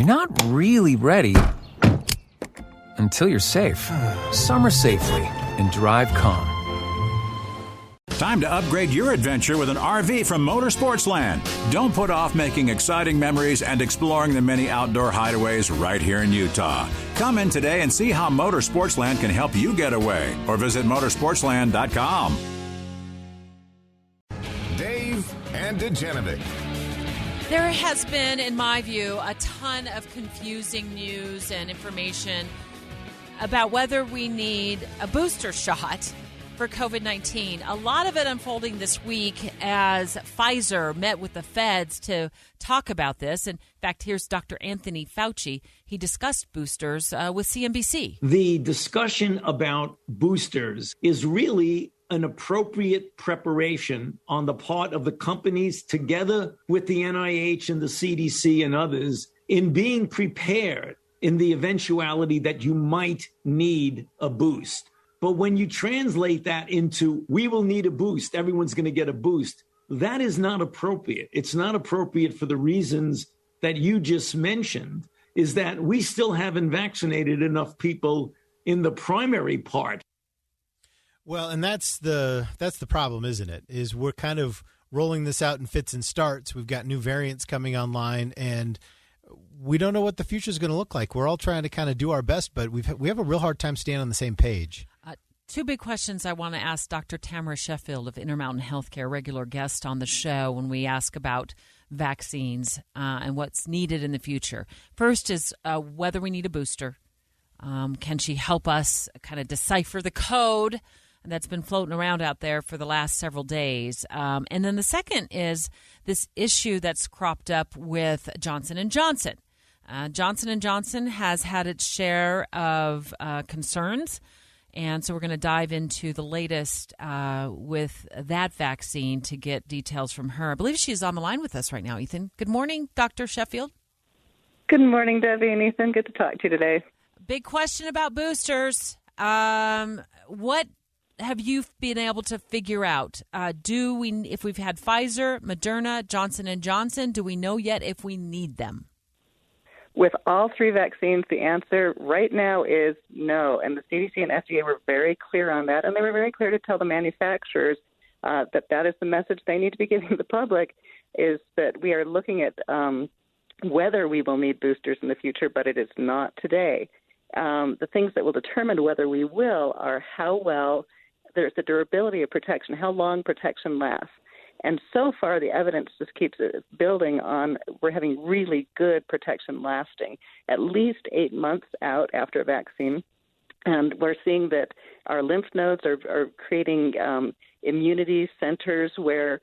You're not really ready until you're safe. Summer safely and drive calm. Time to upgrade your adventure with an RV from Motorsportsland. Don't put off making exciting memories and exploring the many outdoor hideaways right here in Utah. Come in today and see how Motorsportsland can help you get away, or visit motorsportsland.com. Dave and Dejanovic. There has been, in my view, a ton of confusing news and information about whether we need a booster shot for COVID-19. A lot of it unfolding this week as Pfizer met with the feds to talk about this. In fact, here's Dr. Anthony Fauci. He discussed boosters with CNBC. The discussion about boosters is really an appropriate preparation on the part of the companies together with the NIH and the CDC and others in being prepared in the eventuality that you might need a boost. But when you translate that into, we will need a boost, everyone's going to get a boost, that is not appropriate. It's not appropriate for the reasons that you just mentioned, is that we still haven't vaccinated enough people in the primary part. Well, and that's the problem, isn't it? Is we're kind of rolling this out in fits and starts. We've got new variants coming online, and we don't know what the future is going to look like. We're all trying to kind of do our best, but we have a real hard time staying on the same page. Two big questions I want to ask Dr. Tamara Sheffield of Intermountain Healthcare, regular guest on the show when we ask about vaccines and what's needed in the future. First is whether we need a booster. Can she help us kind of decipher the code that's been floating around out there for the last several days? And then the second is this issue that's cropped up with Johnson & Johnson. Johnson & Johnson has had its share of concerns. And so we're going to dive into the latest with that vaccine to get details from her. I believe she's on the line with us right now, Ethan. Good morning, Dr. Sheffield. Good morning, Debbie and Ethan. Good to talk to you today. Big question about boosters. What have you been able to figure out? If we've had Pfizer, Moderna, Johnson & Johnson, do we know yet if we need them? With all three vaccines, the answer right now is no. And the CDC and FDA were very clear on that. And they were very clear to tell the manufacturers that is the message they need to be giving the public, is that we are looking at whether we will need boosters in the future, but it is not today. The things that will determine whether we will are how well there's the durability of protection, how long protection lasts. And so far, the evidence just keeps building on we're having really good protection lasting, at least 8 months out after a vaccine. And we're seeing that our lymph nodes are creating immunity centers where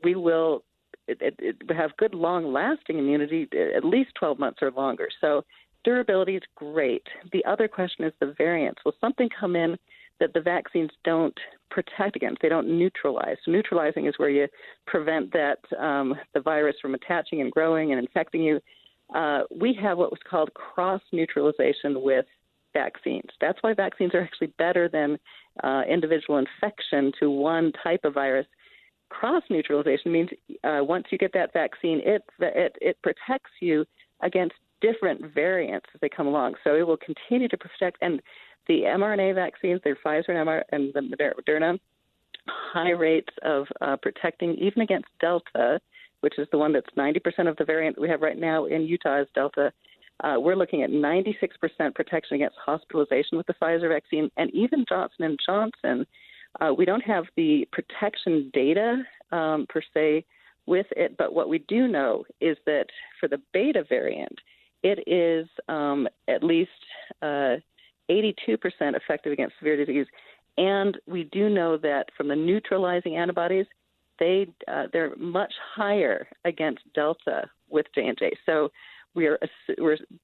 we will have good, long-lasting immunity, at least 12 months or longer. So durability is great. The other question is the variants. Will something come in that the vaccines don't protect against? They don't neutralize. So neutralizing is where you prevent that the virus from attaching and growing and infecting you. We have what was called cross-neutralization with vaccines. That's why vaccines are actually better than individual infection to one type of virus. Cross-neutralization means once you get that vaccine, it protects you against different variants as they come along. So it will continue to protect. And the mRNA vaccines, the Pfizer and the Moderna, high rates of protecting even against Delta, which is the one that's 90% of the variant we have right now in Utah is Delta. We're looking at 96% protection against hospitalization with the Pfizer vaccine. And even Johnson & Johnson, we don't have the protection data per se with it, but what we do know is that for the Beta variant, it is at least 82% effective against severe disease. And we do know that from the neutralizing antibodies, they're much higher against Delta with J&J. So we're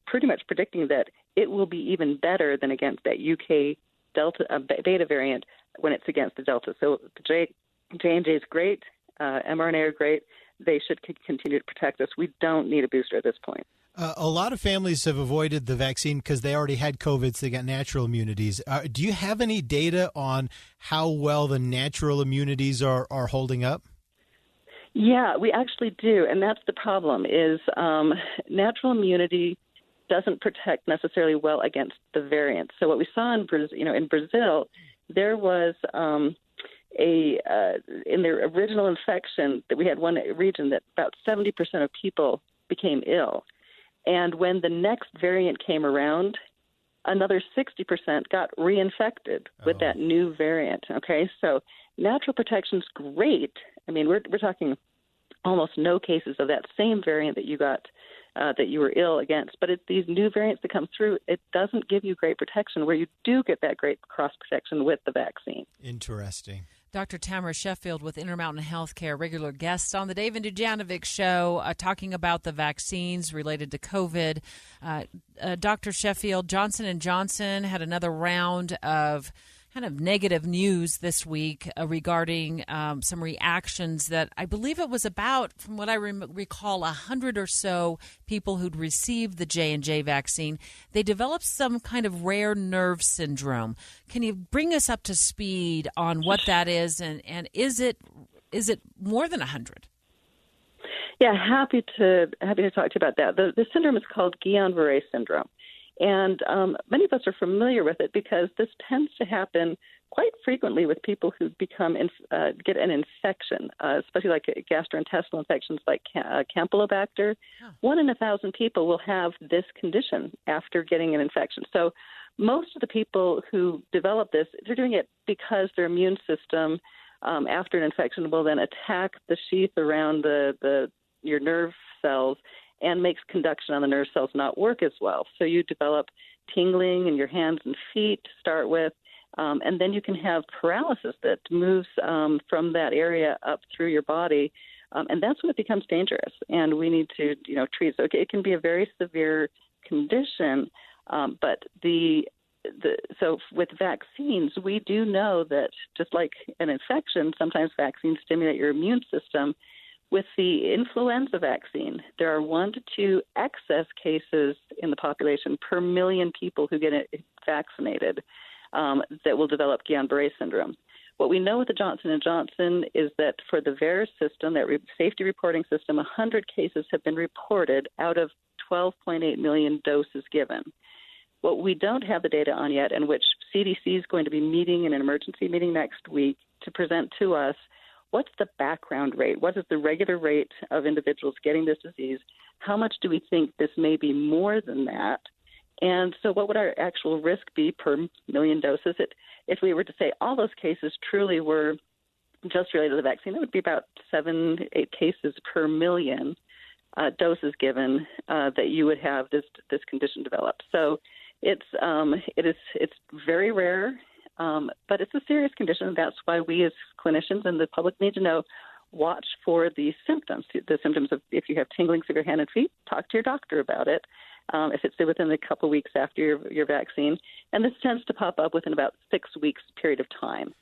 pretty much predicting that it will be even better than against that UK Delta Beta variant when it's against the Delta. So J&J is great. mRNA are great. They should continue to protect us. We don't need a booster at this point. A lot of families have avoided the vaccine because they already had COVID, so they got natural immunities. Do you have any data on how well the natural immunities are holding up? Yeah, we actually do, and that's the problem. Is natural immunity doesn't protect necessarily well against the variants. So what we saw in Brazil, there was in their original infection that we had one region that about 70% of people became ill, and when the next variant came around, another 60% got reinfected with that new variant. Okay, so natural protection's great. I mean, we're talking almost no cases of that same variant that you got. That you were ill against. But it's these new variants that come through, it doesn't give you great protection where you do get that great cross protection with the vaccine. Interesting. Dr. Tamara Sheffield with Intermountain Healthcare, regular guest on the Dave and Dujanovic Show, talking about the vaccines related to COVID. Dr. Sheffield, Johnson & Johnson had another round of kind of negative news this week regarding some reactions that I believe it was about, from what I recall, 100 or so people who'd received the J&J vaccine. They developed some kind of rare nerve syndrome. Can you bring us up to speed on what that is, and is it more than 100? Yeah, happy to talk to you about that. The syndrome is called Guillain-Barré syndrome. And many of us are familiar with it because this tends to happen quite frequently with people who become get an infection, especially like gastrointestinal infections like Campylobacter. 1 in 1,000 people will have this condition after getting an infection. So most of the people who develop this, they're doing it because their immune system after an infection will then attack the sheath around your nerve cells and makes conduction on the nerve cells not work as well. So you develop tingling in your hands and feet to start with, and then you can have paralysis that moves from that area up through your body, and that's when it becomes dangerous, and we need to treat. So it can be a very severe condition, but so with vaccines, we do know that just like an infection, sometimes vaccines stimulate your immune system. With the influenza vaccine, there are 1 to 2 excess cases in the population per million people who get vaccinated that will develop Guillain-Barré syndrome. What we know with the Johnson & Johnson is that for the VAERS system, that safety reporting system, 100 cases have been reported out of 12.8 million doses given. What we don't have the data on yet, and which CDC is going to be meeting in an emergency meeting next week to present to us, what's the background rate? What is the regular rate of individuals getting this disease? How much do we think this may be more than that? And so what would our actual risk be per million doses? If we were to say all those cases truly were just related to the vaccine, it would be about 7-8 cases per million doses given that you would have this condition develop. So it's very rare. But it's a serious condition, and that's why we as clinicians and the public need to know, watch for the symptoms. The symptoms of, if you have tinglings of your hand and feet, talk to your doctor about it. If it's within a couple weeks after your vaccine. And this tends to pop up within about 6 weeks period of time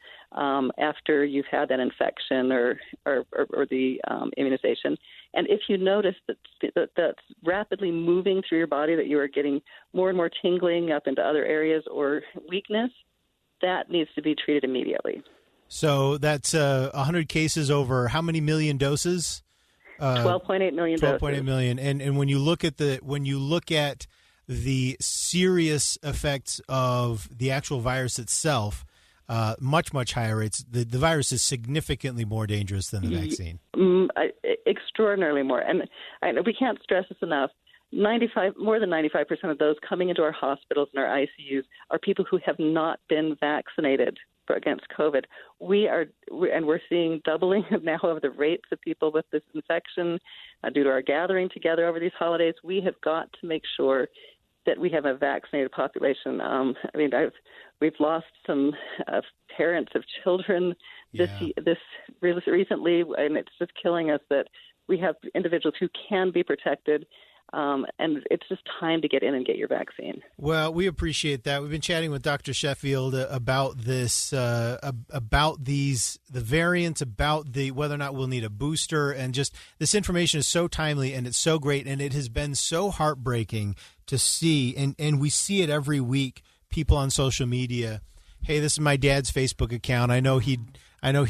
after you've had that infection or the immunization. And if you notice that's rapidly moving through your body, that you are getting more and more tingling up into other areas or weakness, that needs to be treated immediately. So that's 100 cases over how many million doses? 12.8 million doses. 12.8 million. And when you look at the serious effects of the actual virus itself, much higher rates. The virus is significantly more dangerous than the vaccine. Extraordinarily more. And we can't stress this enough. More than 95% of those coming into our hospitals and our ICUs are people who have not been vaccinated against COVID. We're seeing doubling now of the rates of people with this infection due to our gathering together over these holidays. We have got to make sure that we have a vaccinated population. We've lost some parents of children this recently, and it's just killing us that we have individuals who can be protected. And it's just time to get in and get your vaccine. Well, we appreciate that. We've been chatting with Dr. Sheffield about this, about the variants, about whether or not we'll need a booster, and just this information is so timely and it's so great, and it has been so heartbreaking to see, and we see it every week. People on social media, hey, this is my dad's Facebook account. I know he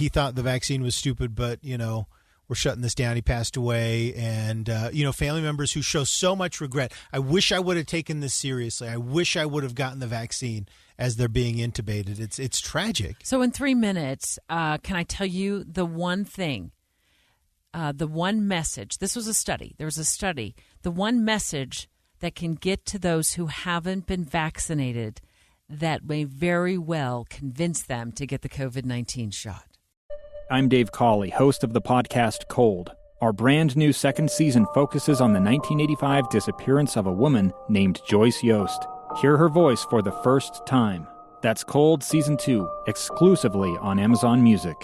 thought the vaccine was stupid, but we're shutting this down. He passed away. And, family members who show so much regret. I wish I would have taken this seriously. I wish I would have gotten the vaccine as they're being intubated. It's tragic. So in 3 minutes, can I tell you the one thing, the one message? This was a study. There was a study. The one message that can get to those who haven't been vaccinated that may very well convince them to get the COVID-19 shot. I'm Dave Cawley, host of the podcast Cold. Our brand new second season focuses on the 1985 disappearance of a woman named Joyce Yost. Hear her voice for the first time. That's Cold Season 2, exclusively on Amazon Music.